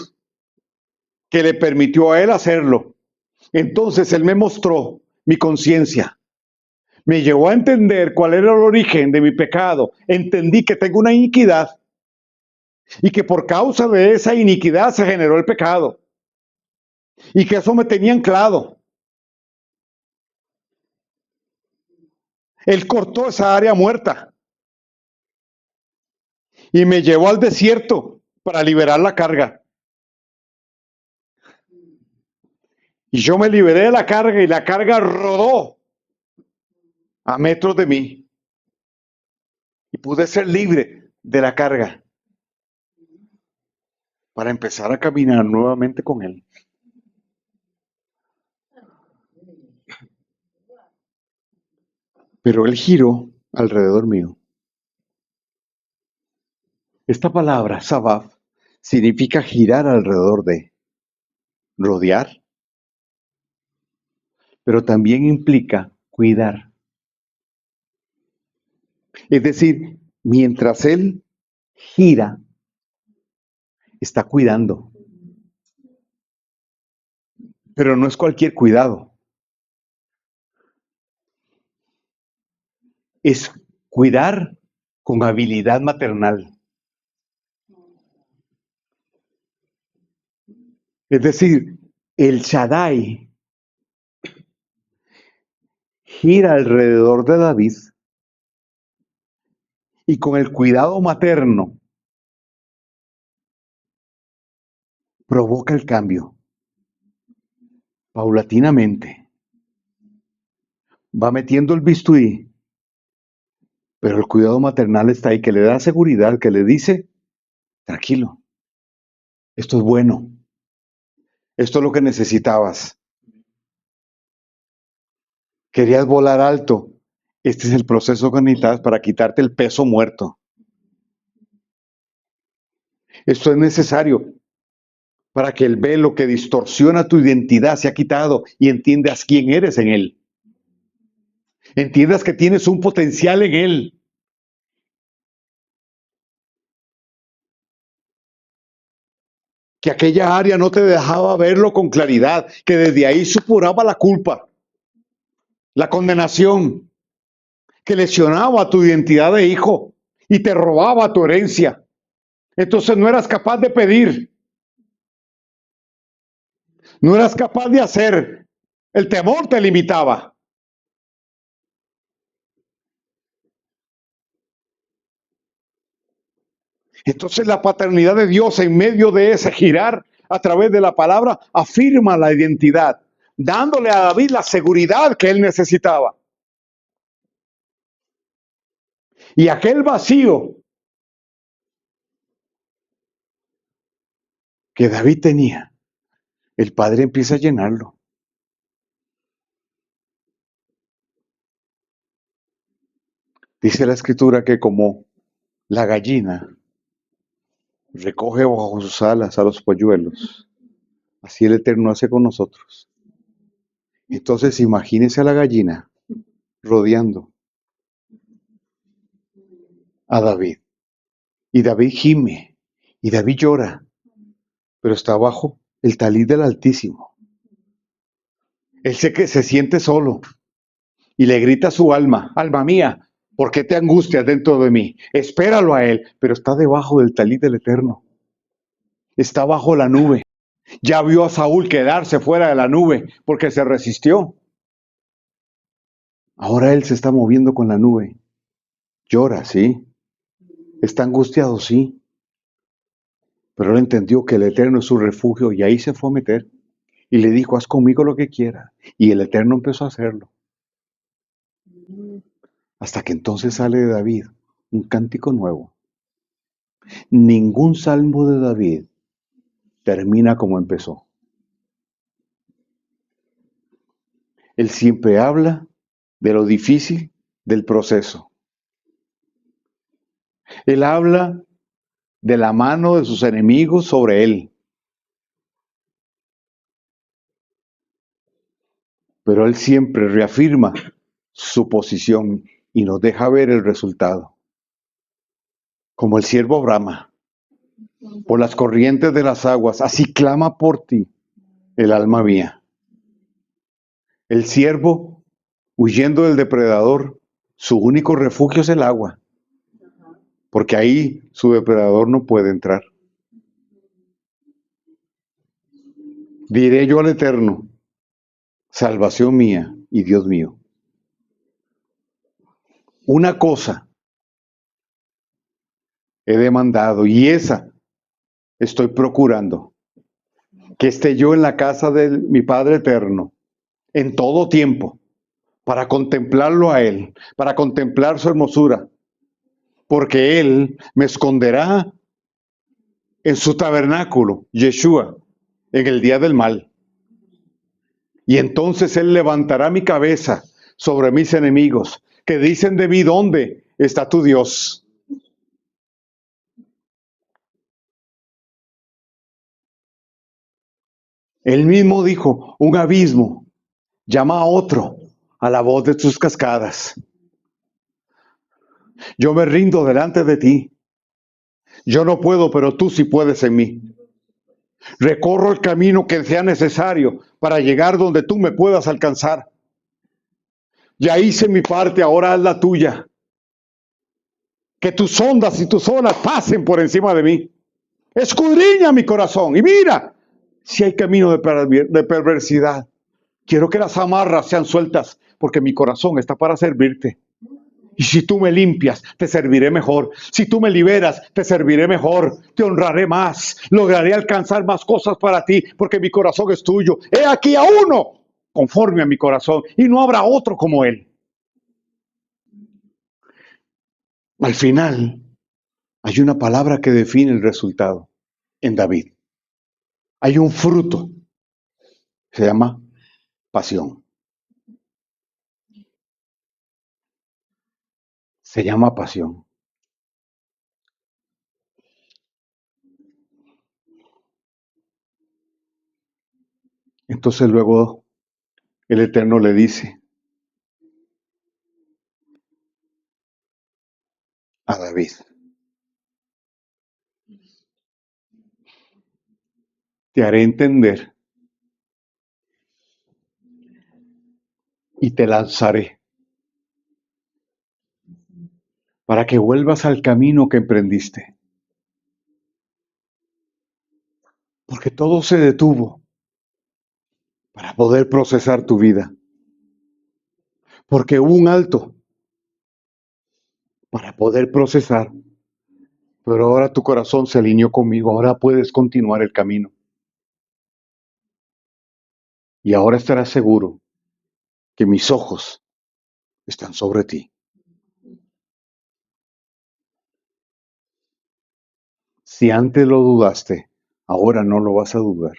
que le permitió a él hacerlo. Entonces él me mostró mi conciencia. Me llevó a entender cuál era el origen de mi pecado. Entendí que tengo una iniquidad y que por causa de esa iniquidad se generó el pecado y que eso me tenía anclado. Él cortó esa área muerta y me llevó al desierto para liberar la carga. Y yo me liberé de la carga y la carga rodó a metros de mí. Y pude ser libre de la carga para empezar a caminar nuevamente con Él. Pero Él giró alrededor mío. Esta palabra, sabaf, significa girar alrededor de, rodear, pero también implica cuidar. Es decir, mientras Él gira, está cuidando. Pero no es cualquier cuidado. Es cuidar con habilidad maternal. Es decir, el Shaddai gira alrededor de David y con el cuidado materno provoca el cambio. Paulatinamente. Va metiendo el bisturí, pero el cuidado maternal está ahí, que le da seguridad, que le dice, tranquilo, esto es bueno, esto es lo que necesitabas. Querías volar alto, este es el proceso que necesitas para quitarte el peso muerto. Esto es necesario para que el velo que distorsiona tu identidad sea quitado y entiendas quién eres en Él. Entiendas que tienes un potencial en Él. Que aquella área no te dejaba verlo con claridad, que desde ahí supuraba la culpa, la condenación, que lesionaba tu identidad de hijo y te robaba tu herencia. Entonces no eras capaz de pedir, no eras capaz de hacer, el temor te limitaba. Entonces la paternidad de Dios en medio de ese girar a través de la palabra afirma la identidad, dándole a David la seguridad que él necesitaba. Y aquel vacío que David tenía, el Padre empieza a llenarlo. Dice la Escritura que como la gallina recoge bajo sus alas a los polluelos, así el Eterno hace con nosotros. Entonces imagínese a la gallina rodeando a David. Y David gime, y David llora, pero está bajo el talí del Altísimo. Él sé que se siente solo y le grita a su alma, alma mía, ¿por qué te angustias dentro de mí? Espéralo a Él, pero está debajo del talí del Eterno. Está bajo la nube. Ya vio a Saúl quedarse fuera de la nube porque se resistió. Ahora él se está moviendo con la nube. Llora, sí. Está angustiado, sí. Pero él entendió que el Eterno es su refugio y ahí se fue a meter. Y le dijo, haz conmigo lo que quieras. Y el Eterno empezó a hacerlo. Hasta que entonces sale de David un cántico nuevo. Ningún salmo de David termina como empezó. Él siempre habla de lo difícil del proceso. Él habla de la mano de sus enemigos sobre él. Pero él siempre reafirma su posición y nos deja ver el resultado. Como el siervo brama por las corrientes de las aguas, así clama por ti el alma mía. El siervo, huyendo del depredador, su único refugio es el agua, porque ahí su depredador no puede entrar. Diré yo al Eterno, salvación mía y Dios mío. una cosa he demandado y esa estoy procurando, que esté yo en la casa de mi Padre eterno en todo tiempo, para contemplarlo a Él, para contemplar su hermosura, porque Él me esconderá en su tabernáculo, Yeshua, en el día del mal. Y entonces Él levantará mi cabeza sobre mis enemigos, que dicen de mí, ¿dónde está tu Dios? Él mismo dijo, un abismo llama a otro a la voz de tus cascadas. Yo me rindo delante de ti. Yo no puedo, pero tú sí puedes en mí. Recorro el camino que sea necesario para llegar donde tú me puedas alcanzar. Ya hice mi parte, ahora haz la tuya. Que tus ondas y tus olas pasen por encima de mí. Escudriña mi corazón y mira si hay camino de perversidad. Quiero que las amarras sean sueltas, porque mi corazón está para servirte. Y si tú me limpias, te serviré mejor. Si tú me liberas, te serviré mejor. Te honraré más. Lograré alcanzar más cosas para ti, porque mi corazón es tuyo. He aquí a uno conforme a mi corazón, y no habrá otro como él. Al final, hay una palabra que define el resultado en David. Hay un fruto. Se llama pasión. Se llama pasión. Entonces luego el Eterno le dice a David, te haré entender y te lanzaré para que vuelvas al camino que emprendiste. Porque todo se detuvo para poder procesar tu vida. Porque hubo un alto para poder procesar. Pero ahora tu corazón se alineó conmigo. Ahora puedes continuar el camino. Y ahora estarás seguro que mis ojos están sobre ti. Si antes lo dudaste, ahora no lo vas a dudar.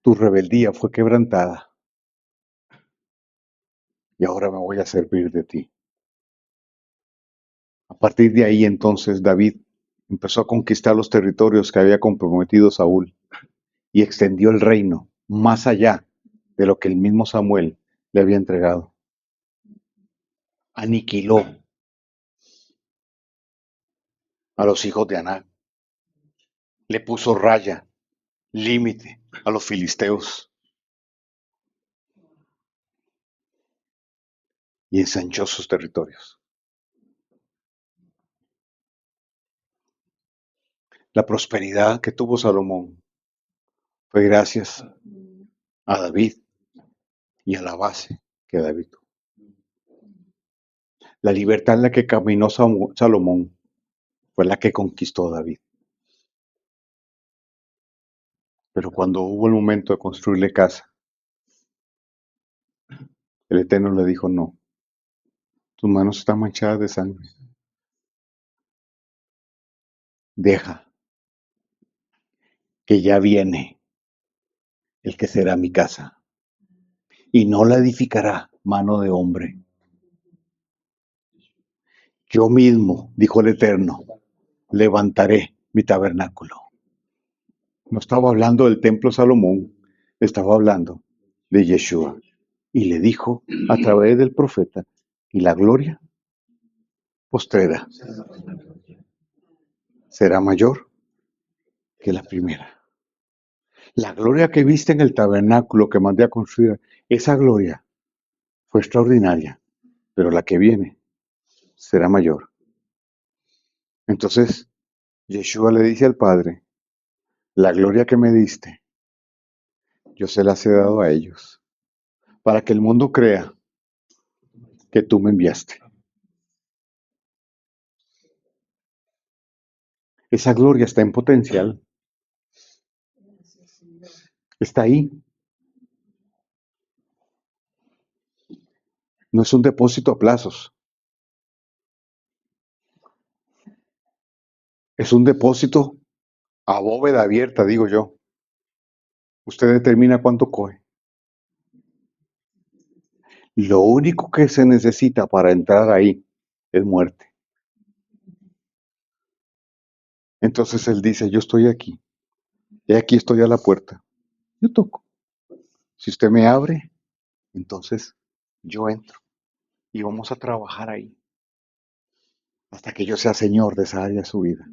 Tu rebeldía fue quebrantada y ahora me voy a servir de ti. A partir de ahí entonces David empezó a conquistar los territorios que había comprometido Saúl y extendió el reino más allá de lo que el mismo Samuel le había entregado. Aniquiló a los hijos de Aná, le puso raya, límite a los filisteos y ensanchó sus territorios. La prosperidad que tuvo Salomón fue gracias a David y a la base que David tuvo. La libertad en la que caminó Salomón fue la que conquistó David. Pero cuando hubo el momento de construirle casa, el Eterno le dijo, no, tus manos están manchadas de sangre. Deja, que ya viene el que será mi casa, y no la edificará mano de hombre. Yo mismo, dijo el Eterno, levantaré mi tabernáculo. No estaba hablando del templo Salomón, estaba hablando de Yeshua. Y le dijo a través del profeta, y la gloria postrera será mayor que la primera. La gloria que viste en el tabernáculo que mandé a construir, esa gloria fue extraordinaria, pero la que viene será mayor. Entonces, Yeshua le dice al Padre, la gloria que me diste yo se las he dado a ellos, para que el mundo crea que tú me enviaste. Esa gloria está en potencial, está ahí. No es un depósito a plazos, es un depósito a bóveda abierta, digo yo. Usted determina cuánto coge. Lo único que se necesita para entrar ahí es muerte. Entonces él dice, yo estoy aquí, y aquí estoy a la puerta. Yo toco. Si usted me abre, entonces yo entro y vamos a trabajar ahí hasta que yo sea señor de esa área de su vida.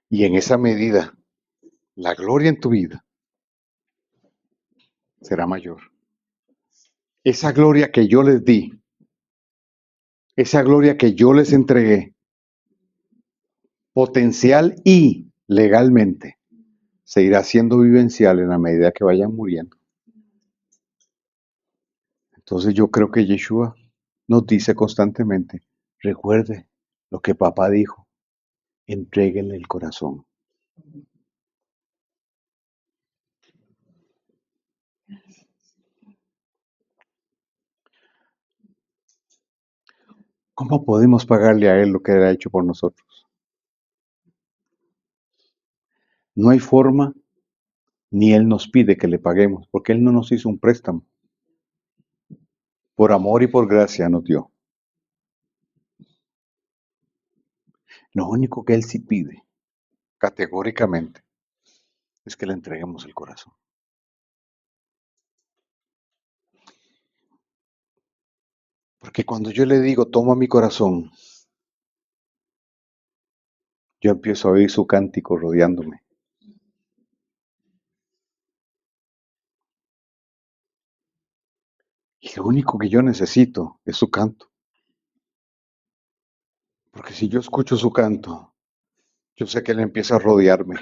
Y en esa medida, la gloria en tu vida será mayor. Esa gloria que yo les di, esa gloria que yo les entregué, potencial y legalmente, se irá haciendo vivencial en la medida que vayan muriendo. Entonces yo creo que Yeshua nos dice constantemente, recuerde lo que papá dijo, entréguenle el corazón. ¿Cómo podemos pagarle a él lo que él ha hecho por nosotros? No hay forma, ni él nos pide que le paguemos, porque él no nos hizo un préstamo. Por amor y por gracia nos dio. Lo único que él sí pide, categóricamente, es que le entreguemos el corazón. Porque cuando yo le digo, toma mi corazón, yo empiezo a oír su cántico rodeándome. Y lo único que yo necesito es su canto. Porque si yo escucho su canto, yo sé que él empieza a rodearme.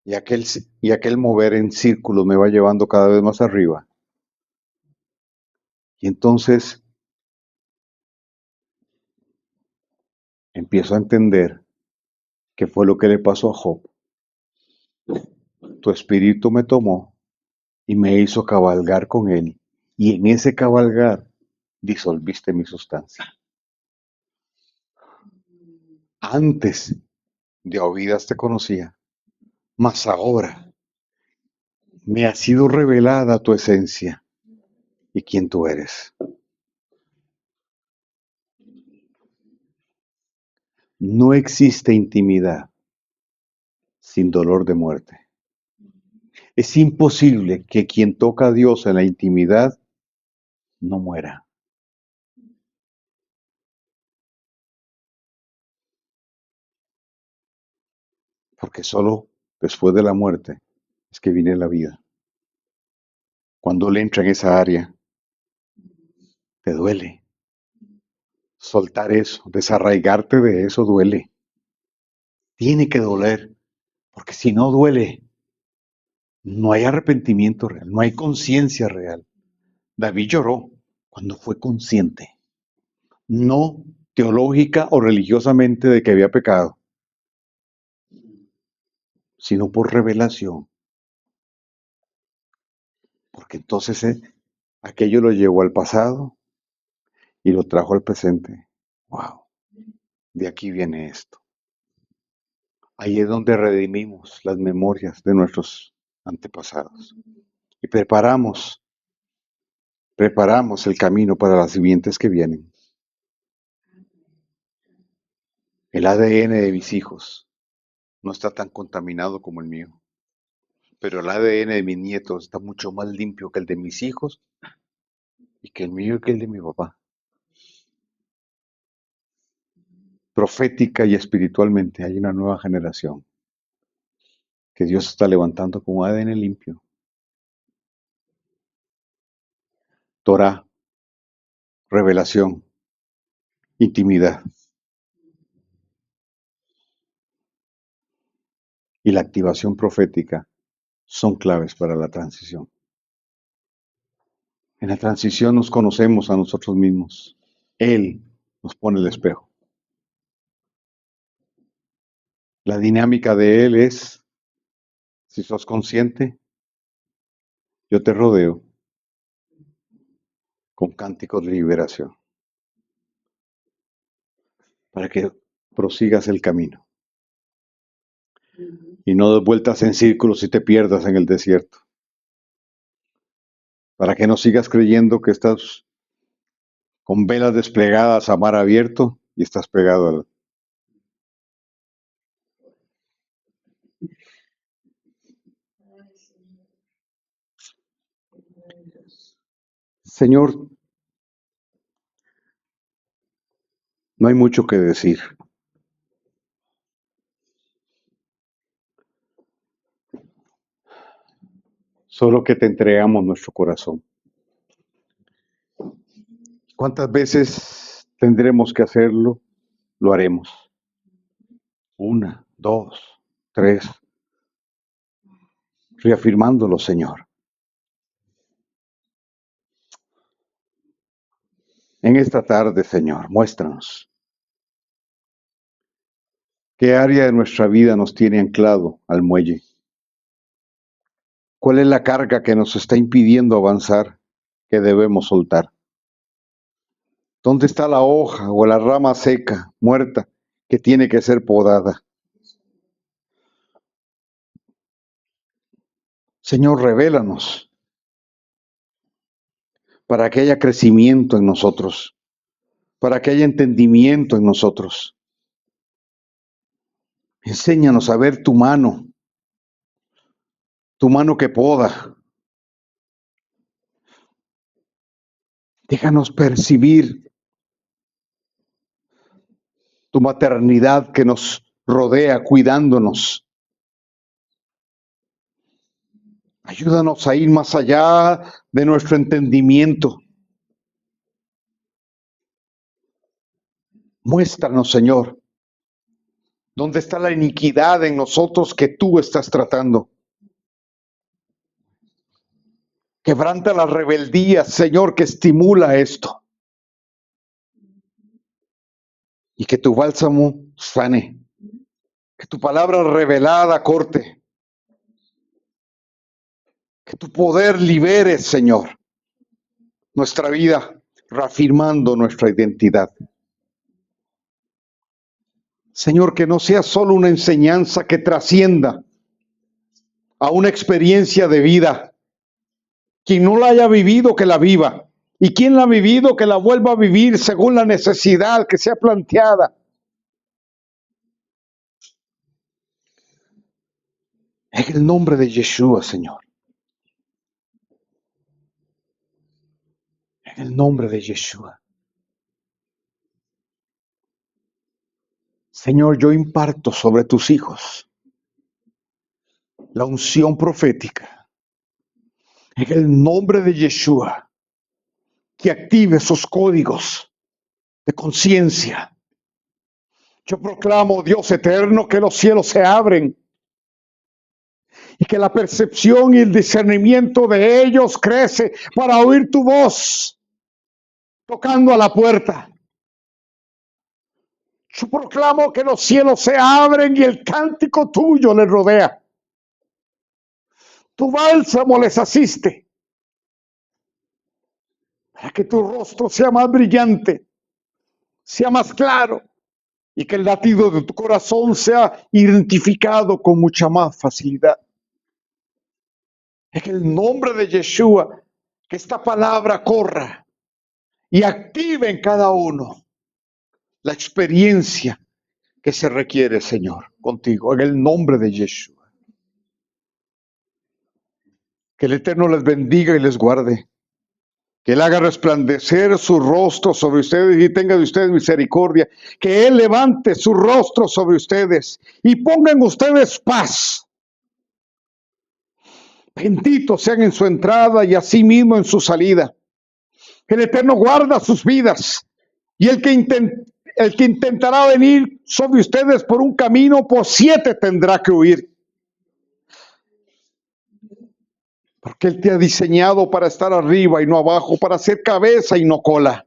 Y aquel mover en círculos me va llevando cada vez más arriba. Y entonces empiezo a entender qué fue lo que le pasó a Job. Tu espíritu me tomó y me hizo cabalgar con él. Y en ese cabalgar disolviste mi sustancia. Antes de oídas te conocía, mas ahora me ha sido revelada tu esencia y quién tú eres. No existe intimidad sin dolor de muerte. Es imposible que quien toca a Dios en la intimidad no muera. Porque solo después de la muerte es que viene la vida. Cuando él entra en esa área, te duele. Soltar eso, desarraigarte de eso duele. Tiene que doler, porque si no duele, no hay arrepentimiento real, no hay conciencia real. David lloró cuando fue consciente, no teológica o religiosamente de que había pecado, sino por revelación, porque entonces aquello lo llevó al pasado y lo trajo al presente. Wow, de aquí viene esto. Ahí es donde redimimos las memorias de nuestros antepasados y preparamos el camino para las siguientes que vienen. El ADN de mis hijos no está tan contaminado como el mío, pero el ADN de mis nietos está mucho más limpio que el de mis hijos y que el mío y que el de mi papá. Profética y espiritualmente hay una nueva generación que Dios está levantando con un ADN limpio. Torah, revelación, intimidad y la activación profética son claves para la transición. En la transición nos conocemos a nosotros mismos. Él nos pone el espejo. La dinámica de Él es, si sos consciente, yo te rodeo con cánticos de liberación para que prosigas el camino y no des vueltas en círculos y te pierdas en el desierto. Para que no sigas creyendo que estás con velas desplegadas a mar abierto y estás pegado al... Señor, no hay mucho que decir. Solo que te entregamos nuestro corazón. ¿Cuántas veces tendremos que hacerlo? Lo haremos. 1, 2, 3. Reafirmándolo, Señor. En esta tarde, Señor, muéstranos qué área de nuestra vida nos tiene anclado al muelle. ¿Cuál es la carga que nos está impidiendo avanzar, que debemos soltar? ¿Dónde está la hoja o la rama seca, muerta, que tiene que ser podada? Señor, revélanos para que haya crecimiento en nosotros, para que haya entendimiento en nosotros. Enséñanos a ver tu mano que poda. Déjanos percibir tu maternidad que nos rodea, cuidándonos. Ayúdanos a ir más allá de nuestro entendimiento. Muéstranos, Señor, dónde está la iniquidad en nosotros que tú estás tratando. Quebranta la rebeldía, Señor, que estimula esto. Y que tu bálsamo sane. Que tu palabra revelada corte. Que tu poder libere, Señor, nuestra vida, reafirmando nuestra identidad. Señor, que no sea solo una enseñanza que trascienda a una experiencia de vida. Quien no la haya vivido, que la viva. Y quien la ha vivido, que la vuelva a vivir según la necesidad que sea planteada. En el nombre de Yeshua, Señor. En el nombre de Yeshua. Señor, yo imparto sobre tus hijos la unción profética. En el nombre de Yeshua. Que active esos códigos de conciencia. Yo proclamo, Dios eterno, que los cielos se abren y que la percepción y el discernimiento de ellos crece para oír tu voz tocando a la puerta. Yo proclamo que los cielos se abren y el cántico tuyo les rodea. Tu bálsamo les asiste para que tu rostro sea más brillante, sea más claro y que el latido de tu corazón sea identificado con mucha más facilidad. En el nombre de Yeshua, que esta palabra corra y active en cada uno la experiencia que se requiere, Señor, contigo, en el nombre de Yeshua. Que el Eterno les bendiga y les guarde. Que Él haga resplandecer su rostro sobre ustedes y tenga de ustedes misericordia. Que Él levante su rostro sobre ustedes y ponga en ustedes paz. Benditos sean en su entrada y asimismo en su salida. Que el Eterno guarda sus vidas. Y el que intentará venir sobre ustedes por un camino, por 7 tendrá que huir. Porque Él te ha diseñado para estar arriba y no abajo, para ser cabeza y no cola.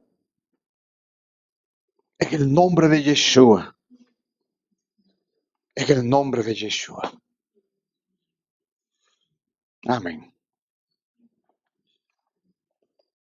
En el nombre de Yeshua. En el nombre de Yeshua. Amén.